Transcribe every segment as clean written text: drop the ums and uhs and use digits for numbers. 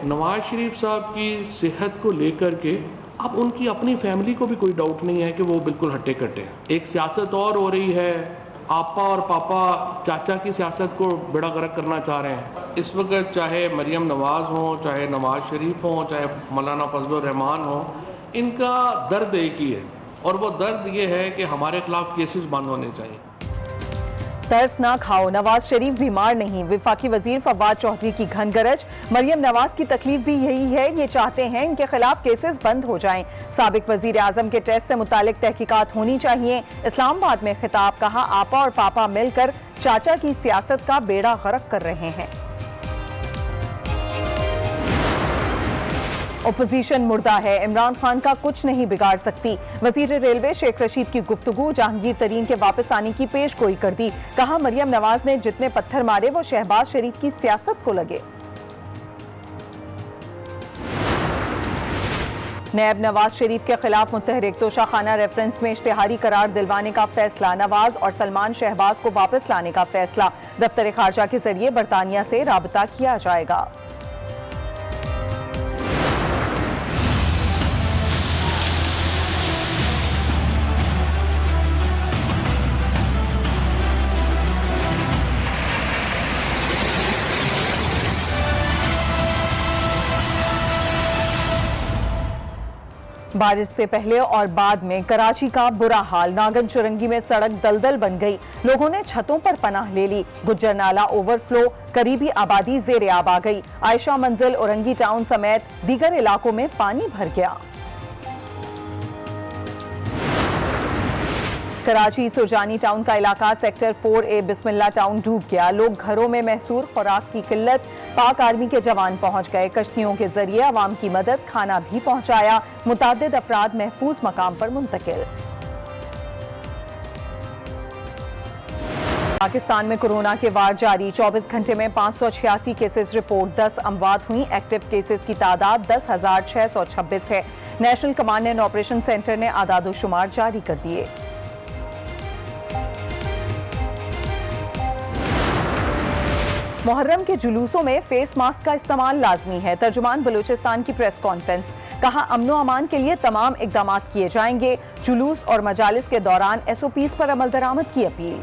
नवाज शरीफ साहब की सेहत को लेकर के अब उनकी अपनी फैमिली को भी कोई डाउट नहीं है कि वो बिल्कुल हट्टे कट्टे हैं। एक सियासत और हो रही है, आपा और पापा चाचा की सियासत को बेड़ा गर्क करना चाह रहे हैं। इस वक्त चाहे मरियम नवाज़ हो, चाहे नवाज शरीफ हो, चाहे मौलाना फजलुर रहमान हो, इनका दर्द एक ही है और वो दर्द ये है कि हमारे खिलाफ केसेस बंद होने चाहिए। तरस ना खाओ, नवाज शरीफ बीमार नहीं, वफाकी वजीर फवाद चौधरी की घन गरज। मरियम नवाज की तकलीफ भी यही है, ये चाहते हैं इनके खिलाफ केसेस बंद हो जाएं। साबिक वजीर आजम के टेस्ट से मुतालिक तहकीकात होनी चाहिए। इस्लामाबाद में खिताब, कहा आपा और पापा मिलकर चाचा की सियासत का बेड़ा गर्क कर रहे हैं। ओपोजिशन मुर्दा है, इमरान खान का कुछ नहीं बिगाड़ सकती। वजीर रेलवे शेख रशीद की गुफ्तगू, जहांगीर तरीन के वापस आने की पेशगोई कर दी। कहा मरियम नवाज ने जितने पत्थर मारे वो शहबाज शरीफ की सियासत को लगे। नैब नवाज शरीफ के खिलाफ मुतहरिक, तोशाखाना रेफरेंस में इश्तिहारी करार दिलवाने का फैसला। नवाज और सलमान शहबाज को वापस लाने का फैसला। दफ्तर खारजा के जरिए बरतानिया से राबता किया जाएगा। बारिश से पहले और बाद में कराची का बुरा हाल। नागन चुरंगी में सड़क दलदल बन गई, लोगों ने छतों पर पनाह ले ली। गुज्जर नाला ओवरफ्लो, करीबी आबादी जेर आब आ गई। आयशा मंजिल, औरंगी टाउन समेत दीगर इलाकों में पानी भर गया। कराची सुरजानी टाउन का इलाका सेक्टर 4A बिस्मिल्ला टाउन डूब गया। लोग घरों में महसूर खुराक की किल्लत, पाक आर्मी के जवान पहुंच गए। कश्तियों के जरिए अवाम की मदद, खाना भी पहुंचाया। मुताद्दिद अफराद महफूज मकाम पर मुंतकिल। पाकिस्तान में कोरोना के वार जारी, 24 घंटे में 586 केसेस रिपोर्ट, 10 अमवात हुई। एक्टिव केसेस की तादाद 10,626 है। National command and operation centre ने आदादोशुमार जारी कर दिए। मुहर्रम के जुलूसों में फेस मास्क का इस्तेमाल लाजमी है। तर्जुमान बलूचिस्तान की प्रेस कॉन्फ्रेंस, कहा अमनो अमान के लिए तमाम इकदाम किए जाएंगे। जुलूस और मजालिस के दौरान SOPs पर अमल दरामद की अपील।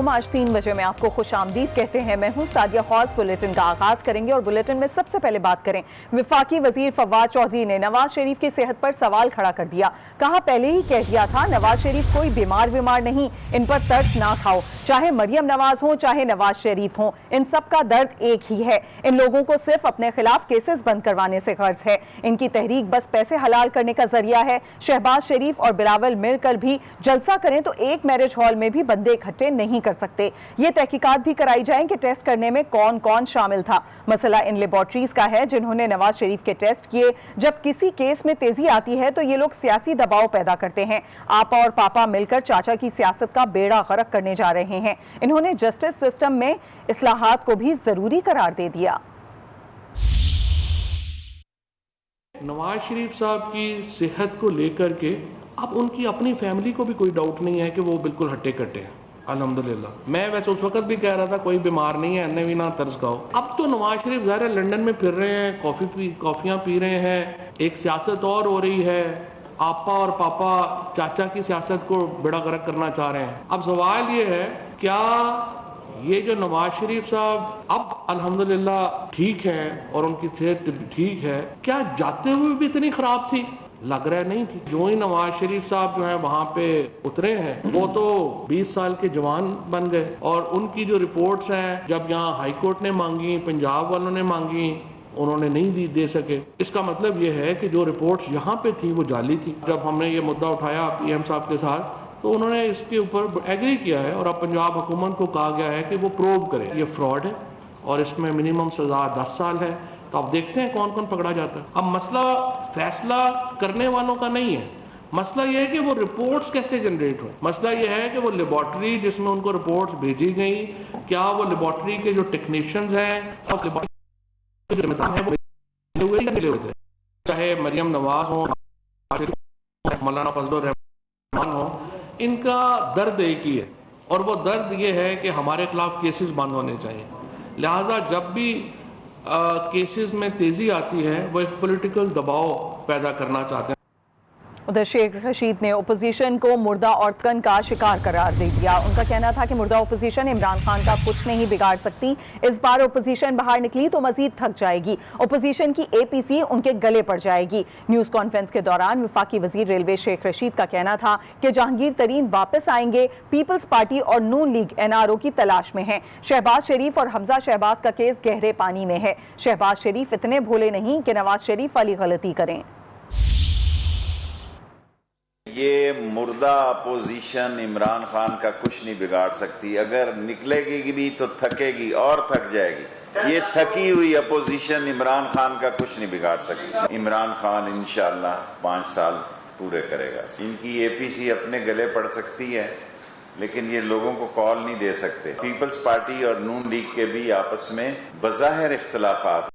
आज 3 बजे में आपको खुशामदीद कहते हैं। मैं हूं सादिया ख्वास। बुलेटिन का आगाज करेंगे और बुलेटिन में सबसे पहले बात करें, वफाकी वजीर फवाद चौधरी ने नवाज शरीफ की सेहत पर सवाल खड़ा कर दिया। कहा पहले ही कह दिया था नवाज शरीफ कोई बीमार नहीं, इन पर तरस ना खाओ। चाहे मरियम नवाज हो, चाहे नवाज शरीफ हो, इन सब का दर्द एक ही है। इन लोगों को सिर्फ अपने खिलाफ केसेस बंद करवाने से गर्ज है। इनकी तहरीक बस पैसे हलाल करने का जरिया है। शहबाज शरीफ और बिलावल मिलकर भी जलसा करें तो एक मैरिज हॉल में भी बंदे इकट्ठे नहीं कर सकते। ये तहकीकात भी कराई जाए कि टेस्ट करने में कौन कौन शामिल था। मसला इन लेबोरेटरीज का है जिन्होंने नवाज शरीफ के टेस्ट किए। जब किसी केस में तेजी आती है तो ये लोग सियासी दबाव पैदा करते हैं। आपा और पापा मिलकर चाचा की सियासत का बेड़ा गर्क करने जा रहे हैं। इन्होंने जस्टिस सिस्टम में इस्लाहात को भी जरूरी करार दे दिया। नवाज शरीफ साहब की सेहत को लेकर के अब उनकी अपनी फैमिली को भी कोई डाउट नहीं है कि वो बिल्कुल हट्टे कट्टे हैं। अल्हम्दुलिल्लाह। मैं वैसे उस वक्त भी कह रहा था कोई बीमार नहीं है, अन्य भी ना तरस खाओ। अब तो नवाज शरीफ ज़ाहिर है लंदन में फिर रहे हैं, कॉफ़ियाँ पी रहे हैं। एक सियासत और हो रही है, आपा और पापा चाचा की सियासत को बेड़ा गर्क करना चाह रहे हैं। अब सवाल ये है, क्या ये जो नवाज शरीफ साहब अब अल्हम्दुलिल्लाह ठीक हैं और उनकी सेहत ठीक है, क्या जाते हुए भी इतनी ख़राब थी? लग रहा नहीं थी। जो ही नवाज शरीफ साहब जो है वहाँ पे उतरे हैं, वो तो 20 साल के जवान बन गए। और उनकी जो रिपोर्ट्स हैं, जब यहाँ हाई कोर्ट ने मांगी, पंजाब वालों ने मांगी, उन्होंने नहीं दे सके। इसका मतलब ये है कि जो रिपोर्ट्स यहाँ पे थी वो जाली थी। जब हमने ये मुद्दा उठाया PM साहब के साथ तो उन्होंने इसके ऊपर एग्री किया है और अब पंजाब हुकूमत को कहा गया है कि वो प्रूव करे ये फ्रॉड है और इसमें मिनिमम सज़ा 10 साल है। तो अब देखते हैं कौन कौन पकड़ा जाता है। अब मसला फैसला करने वालों का नहीं है, मसला ये है कि वो रिपोर्ट्स कैसे जनरेट हुए। मसला ये है कि वो लेबॉर्ट्री जिसमें उनको रिपोर्ट्स भेजी गई, क्या वो लेबॉर्ट्री के जो टेक्नीशियंस हैं, चाहे मरियम नवाज हो, मौलाना फजलुर रहमान हो, इनका दर्द एक ही है और वो दर्द ये है कि हमारे खिलाफ केसेस बंद होने चाहिए। लिहाजा जब भी केसेस में तेज़ी आती है वो एक पॉलिटिकल दबाव पैदा करना चाहते हैं। उधर शेख रशीद ने ओपोजिशन को मुर्दा औरतन का शिकार करार दे दिया। उनका कहना था कि मुर्दा ओपोजिशन इमरान खान का कुछ नहीं बिगाड़ सकती। इस बार ओपोजिशन बाहर निकली तो मजीद थक जाएगी। ओपोजिशन की APC उनके गले पड़ जाएगी। न्यूज कॉन्फ्रेंस के दौरान वफाकी वजीर रेलवे शेख रशीद का कहना था कि जहांगीर तरीन वापस आएंगे। पीपल्स पार्टी और नून लीग NRO की तलाश में है। शहबाज शरीफ और हमजा शहबाज का केस गहरे पानी में है। शहबाज शरीफ इतने भोले नहीं कि नवाज शरीफ वाली गलती करें। ये मुर्दा अपोजिशन इमरान खान का कुछ नहीं बिगाड़ सकती। अगर निकलेगी भी तो थकेगी और थक जाएगी। ये थकी हुई अपोजिशन इमरान खान का कुछ नहीं बिगाड़ सकती। इमरान खान इंशाअल्लाह 5 साल पूरे करेगा। इनकी APC अपने गले पड़ सकती है लेकिन ये लोगों को कॉल नहीं दे सकते। पीपल्स पार्टी और नून लीग के भी आपस में बज़ाहिर इख्तिलाफात,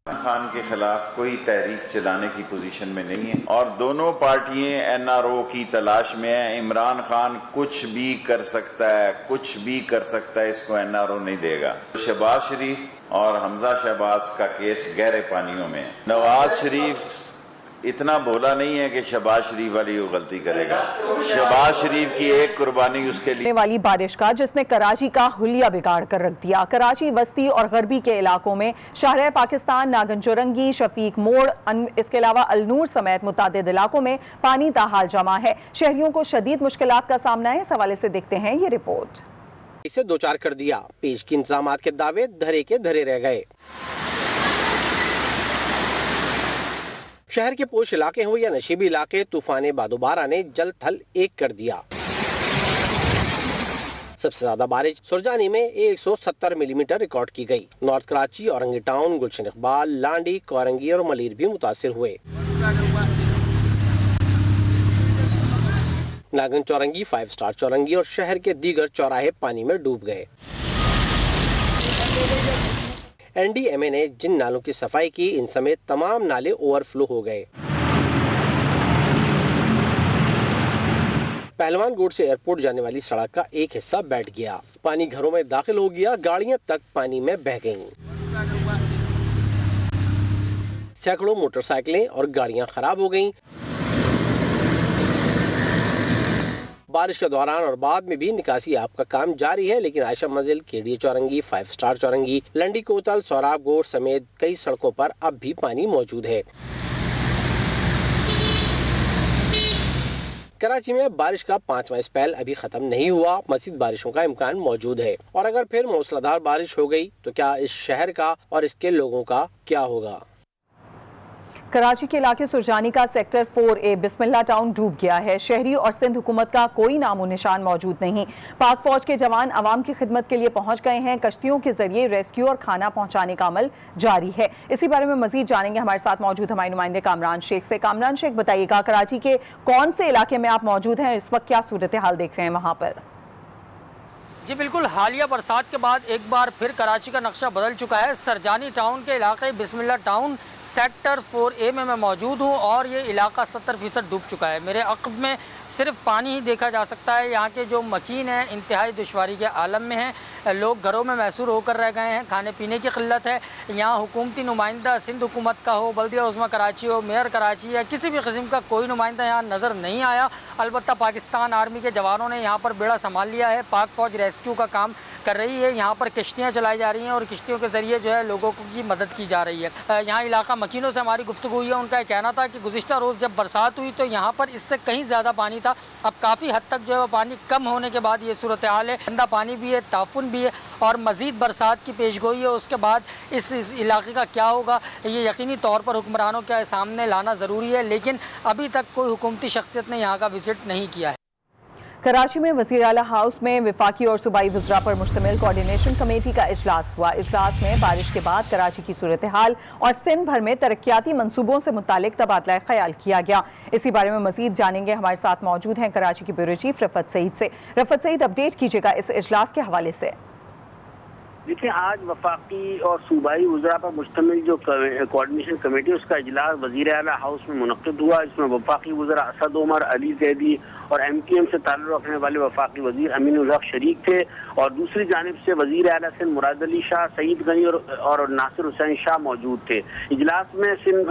खान के खिलाफ कोई तहरीक चलाने की पोजीशन में नहीं है और दोनों पार्टियां NRO की तलाश में है। इमरान खान कुछ भी कर सकता है, कुछ भी कर सकता है, इसको NRO नहीं देगा। शहबाज शरीफ और हमजा शहबाज का केस गहरे पानियों में है। नवाज शरीफ इतना भोला नहीं है कि शहबाज शरीफ वाली वो गलती करेगा। शहबाज शरीफ की एक कुर्बानी उसके लिए वाली बारिश का जिसने कराची का हुलिया बिगाड़ कर रख दिया। कराची वस्ती और गरबी के इलाकों में शाहराह पाकिस्तान, नागन चौरंगी, शफीक मोड़, इसके अलावा अलनूर समेत मुतादिद इलाकों में पानी ताहाल जमा है। शहरियों को शदीद मुश्किलात का सामना है। इस हवाले से देखते हैं ये रिपोर्ट। इसे 2 4 कर दिया। पेश की इंतजाम के दावे धरे के धरे रह गए। शहर के पोश इलाके हो या नशीबी इलाके, तूफान बादोबारा ने जल थल एक कर दिया। सबसे ज्यादा बारिश सुरजानी में 170 मिलीमीटर रिकॉर्ड की गई। नॉर्थ कराची, औरंगी टाउन, गुलशन इकबाल, लांडी, कोरंगी और मलीर भी मुतासिर हुए। नागन चौरंगी, 5 स्टार चौरंगी और शहर के दीगर चौराहे पानी में डूब गए। NDMA ने जिन नालों की सफाई की, इन समेत तमाम नाले ओवरफ्लो हो गए। पहलवान गोड से एयरपोर्ट जाने वाली सड़क का एक हिस्सा बैठ गया। पानी घरों में दाखिल हो गया। गाड़ियां तक पानी में बह गईं। सैकड़ों मोटरसाइकिलें और गाड़ियां खराब हो गईं। बारिश के दौरान और बाद में भी निकासी आप का काम जारी है, लेकिन आयशा मंजिल, KDA चौरंगी, 5 स्टार चौरंगी, लंडी कोतल, सौराब गोड समेत कई सड़कों पर अब भी पानी मौजूद है। कराची में बारिश का 5वां स्पेल अभी खत्म नहीं हुआ। मज़ीद बारिशों का इम्कान मौजूद है और अगर फिर मूसलाधार बारिश हो गई तो क्या इस शहर का और इसके लोगों का क्या होगा। कराची के इलाके सुरजानी का सेक्टर 4A बिस्मिल्लाह टाउन डूब गया है। शहरी और सिंध हुकूमत का कोई नामो निशान मौजूद नहीं। पाक फौज के जवान आवाम की खिदमत के लिए पहुंच गए हैं। कश्तियों के जरिए रेस्क्यू और खाना पहुंचाने का अमल जारी है। इसी बारे में मजीद जानेंगे हमारे साथ मौजूद हमारे नुमाइंदे कामरान शेख से। कामरान शेख, बताइएगा कराची के कौन से इलाके में आप मौजूद हैं, इस वक्त क्या सूरत हाल देख रहे हैं वहाँ पर? जी बिल्कुल, हालिया बरसात के बाद एक बार फिर कराची का नक्शा बदल चुका है। सरजानी टाउन के इलाके बिस्मिल्लाह टाउन सेक्टर 4A में मैं मौजूद हूँ और ये इलाका 70% डूब चुका है। मेरे अक़ब में सिर्फ पानी ही देखा जा सकता है। यहाँ के जो मकीन हैं इंतहाई दुश्वारी के आलम में हैं। लोग घरों में मैसूर होकर रह गए हैं। खाने पीने की किल्लत है। यहाँ हुकूमती नुमाइंदा सिंध हुकूमत का हो, बल्दिया उज़्मा कराची हो, मेयर कराची या किसी भी किस्म का कोई नुमाइंदा यहाँ नज़र नहीं आया। अलबत्ता पाकिस्तान आर्मी के जवानों ने यहाँ पर बेड़ा संभाल लिया है। पाक फौज रेस्क्यू का काम कर रही है। यहाँ पर किश्तियाँ चलाई जा रही हैं और किश्तियों के ज़रिए जो है लोगों की मदद की जा रही है। यहाँ इलाका मकीनों से हमारी गुफ्तगू हुई है। उनका कहना था कि गुज़िश्ता रोज़ जब बरसात हुई तो यहाँ पर इससे कहीं ज़्यादा पानी था। अब काफ़ी हद तक जो है वो पानी कम होने के बाद ये सूरत हाल है। गंदा पानी भी है, ताफुन भी है और मज़ीद बरसात की पेशगोई है। उसके बाद इस इलाके का क्या होगा ये यकीनी तौर पर हुक्मरानों के सामने लाना ज़रूरी है, लेकिन अभी तक कोई हुकूमती शख्सियत ने यहाँ का विज़िट नहीं किया है। कराची में वज़ीर आला हाउस में विफाकी और सूबाई वज़रा पर मुश्तमिल कोऑर्डिनेशन कमेटी का इजलास हुआ। इजलास में बारिश के बाद कराची की सूरत हाल और सिंध भर में तरक्याती मंसूबों से मुतालिक तबादला ख्याल किया गया। इसी बारे में मजीद जानेंगे, हमारे साथ मौजूद हैं कराची की ब्यूरो चीफ रफत सईद से। रफत सईद, अपडेट कीजिएगा इस इजलास के हवाले से। देखिए, आज वफाकी और सूबाई वज़रा पर मुश्तमिल जो कोऑर्डिनेशन कमेटी उसका इजलास वज़ीर आला हाउस में मुनक़्क़िद हुआ। इसमें वफाकी वज़रा असद उमर, अली ज़ैदी और MQM से ताल्लुक़ रखने वाले वफाकी वज़ीर अमीनुल हक शरीक थे और दूसरी जानिब से वज़ीर आला सिंध मुराद अली शाह, सईद गनी और नासिर हुसैन शाह मौजूद थे। इजलास में सिंध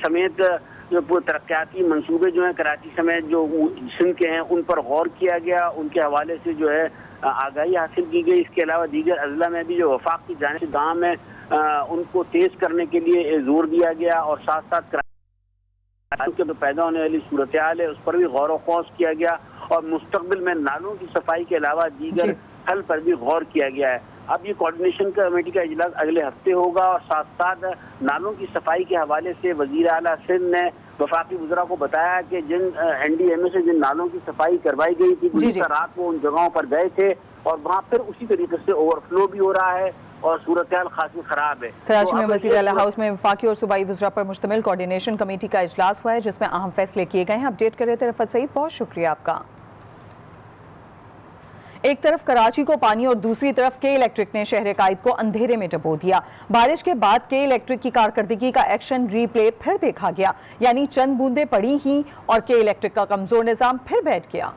समेत जो तरक्याती मंसूबे जो हैं कराची समेत जो सिंध के हैं उन पर गौर किया गया, उनके हवाले से जो है आगाही हासिल की गई। इसके अलावा दीगर अजला में भी जो वफाक की जानिब से गाँव में उनको तेज करने के लिए जोर दिया गया और साथ साथ के तो पैदा होने वाली सूरत हाल है उस पर भी गौर व खौज किया गया और मुस्तकबिल में नालों की सफाई के अलावा दीगर हल पर भी गौर किया गया है। अब ये कोऑर्डिनेशन कमेटी का इजलास अगले हफ्ते होगा और साथ साथ नालों की सफाई के हवाले से वज़ीर आला सिंध ने वफाकी वज़रा को बताया कि जिन NDMA से जिन नालों की सफाई करवाई गई थी गुज़िश्ता रात वो उन जगहों पर गए थे और वहाँ फिर उसी तरीके से ओवरफ्लो भी हो रहा है और सूरत हाल खासी खराब है। कराची में वज़ीर आला हाउस में वफाकी और सूबाई वज़रा पर मुश्तमिल कोऑर्डिनेशन कमेटी का इजलास हुआ है जिसमें अहम फैसले किए गए हैं। अपडेट कर रहे थे रफ़त सईद, बहुत शुक्रिया आपका। एक तरफ कराची को पानी और दूसरी तरफ के इलेक्ट्रिक ने शहर कायद को अंधेरे में डुबो दिया। बारिश के बाद के इलेक्ट्रिक की कारकर्दगी का एक्शन रीप्ले फिर देखा गया, यानी चंद बूंदें पड़ी ही और के इलेक्ट्रिक का कमजोर निजाम फिर बैठ गया।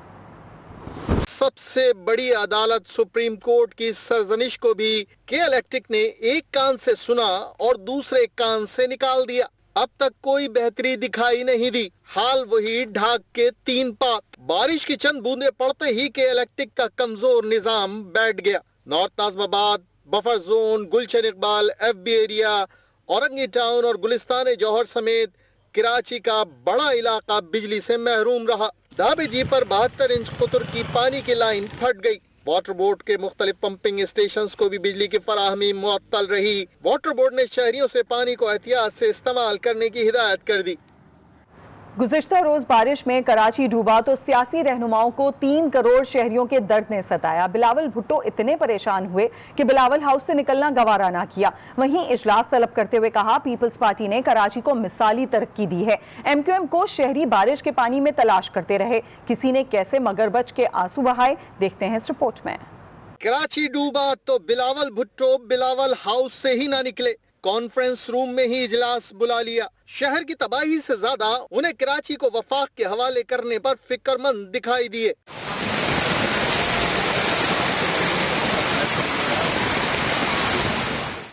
सबसे बड़ी अदालत सुप्रीम कोर्ट की सरजनिश को भी के इलेक्ट्रिक ने एक कान से सुना और दूसरे कान से निकाल दिया। अब तक कोई बेहतरी दिखाई नहीं दी, हाल वही ढाक के 3 पात। बारिश की चंद बूंदे पड़ते ही के इलेक्ट्रिक का कमजोर निजाम बैठ गया। North Nazimabad, buffer zone, Gulshan Iqbal, FB area, Orangi town और गुलिस्तान जौहर समेत कराची का बड़ा इलाका बिजली से महरूम रहा। दाबेजी पर 72 इंच कुतर की पानी की लाइन फट गई। वाटर बोर्ड के मुख्तलिफ पंपिंग स्टेशंस को भी बिजली की फराहमी मुअत्तल रही। वाटर बोर्ड ने शहरियों से पानी को एहतियात से इस्तेमाल करने की हिदायत कर दी। गुज़िश्ता रोज बारिश में कराची डूबा तो सियासी रहनुमाओं को 3 करोड़ शहरियों के दर्द ने सताया। बिलावल भुट्टो इतने परेशान हुए कि बिलावल हाउस से निकलना गवारा ना किया। वहीं इजलास तलब करते हुए कहा, पीपल्स पार्टी ने कराची को मिसाली तरक्की दी है। MQM को शहरी बारिश के पानी में तलाश करते रहे, किसी ने कैसे मगरबच के आंसू बहाए, देखते हैं इस रिपोर्ट में। कराची डूबा तो बिलावल भुट्टो बिलावल हाउस से ही ना निकले, कॉन्फ्रेंस रूम में ही इजलास बुला लिया। शहर की तबाही से ज्यादा उन्हें कराची को वफाक के हवाले करने पर फिक्रमंद दिखाई दिए।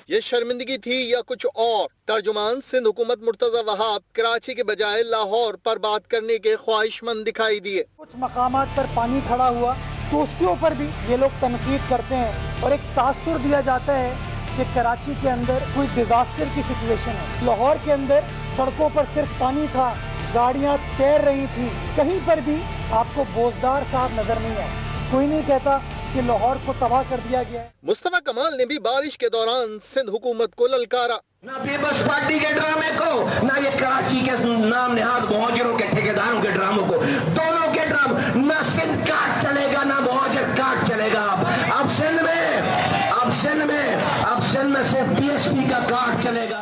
ये शर्मिंदगी थी या कुछ और? तर्जुमान सिंध हुकूमत मुर्तजा वहाब कराची के बजाय लाहौर पर बात करने के ख्वाहिशमंद दिखाई दिए। कुछ मकामात पर पानी खड़ा हुआ तो उसके ऊपर भी ये लोग तनकीद करते हैं और एक तासुर दिया जाता है कि कराची के अंदर कोई डिजास्टर की सिचुएशन है। लाहौर के अंदर सड़कों पर सिर्फ पानी था, गाड़ियां तैर रही थी, कहीं पर भी आपको बोझदार साहब नजर नहीं आए। कोई नहीं कहता कि लाहौर को तबाह कर दिया गया है। मुस्तफा कमाल ने भी बारिश के दौरान सिंध हुकूमत को ललकारा। ना पीपल्स पार्टी के ड्रामे को, ना ये कराची के नाम निहाद मुहाजिरों के ठेकेदारों के ड्रामों को, दोनों के ड्राम। ना सिंध काट चलेगा ना मुहाजिर काट चलेगा। अब सिंध में सिर्फ PSP का काट चलेगा।